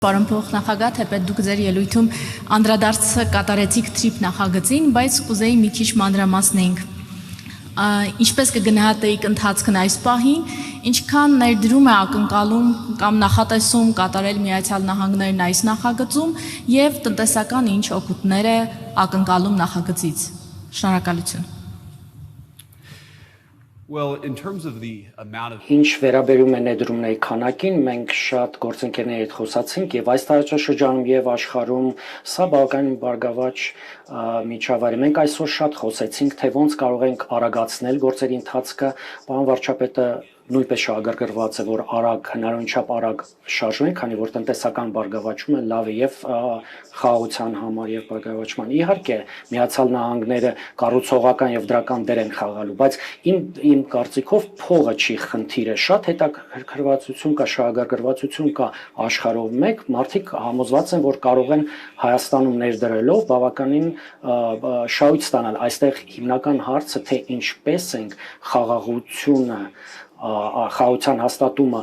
Պարոն փոխնախագահ, թեպետ դուք ձեր ելույթում անդրադարձ կատարեցիք TRIP նախագծին, բայց կուզեի մի քիչ մանրամասնենք։ Ինչպես կգնահատեիք ընթացքն այս պահին, ինչքան ներդրում է ակնկալում կամ նախատեսում կատարել Միացյալ Նահանգներն այս նախագծում եւ տնտեսական ինչ օգուտներ է ակնկալում նախագծից։ Շնորհակալություն։ Ինչ վերաբերում է ներդրումների քանակին, մենք շատ գործընկերների հետ խոսացինք եւ այս տարածաշրջանում եւ աշխարհում սա բավականին բարգավաճ միջավայր է։ Մենք այսօր շատ խոսեցինք, թե ոնց կարող ենք արագացնել գործերի ընթացքը, պարոն վարչապետը նույնպես շահագրգռված է, որ հնարավորին չափ արագ շարժվենք, քանի որ տնտեսական բարգավաճումը լավ է եւ խաղաղության համար եւ բարգավաճման։ Իհարկե, Միացյալ Նահանգները կառուցողական եւ դրական դեր են խաղալու, բայց իմ կարծիքով փողը չի խնդիրը, շատ հետաքրքրվածություն կա, շահագրգռվածություն կա աշխարհով մեկ, մարդիկ համոզված են, որ կարող են Հայաստանում ներդրելով բավականին շահույթ ստանալ։ Այստեղ հիմնական հարցը թե ինչպես ենք խաղաղության հաստատումը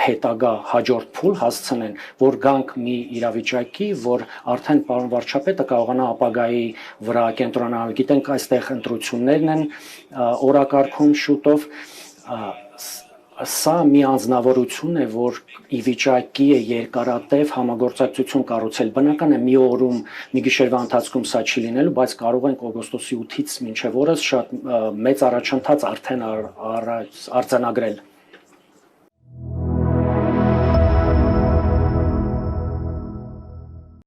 հետագա հաջորդ փուլ հասցնեն, որ գանք մի իրավիճակի, որ արդեն պարոն վարչապետը կարողանա ապագայի վրա կենտրոնանալ։ Գիտենք այստեղ ընտրություններն են օրակարգում շուտով, սա մի անձնավորություն է, որ ի վիճակի է երկարատև համագործակցություն կառուցել։ Բնական է մի օրում, մի գիշերվա ընթացքում սա չի լինելու, բայց կարող ենք օգոստոսի 8-ից մինչև օրս շատ մեծ առաջընթաց արդեն արձանագրել։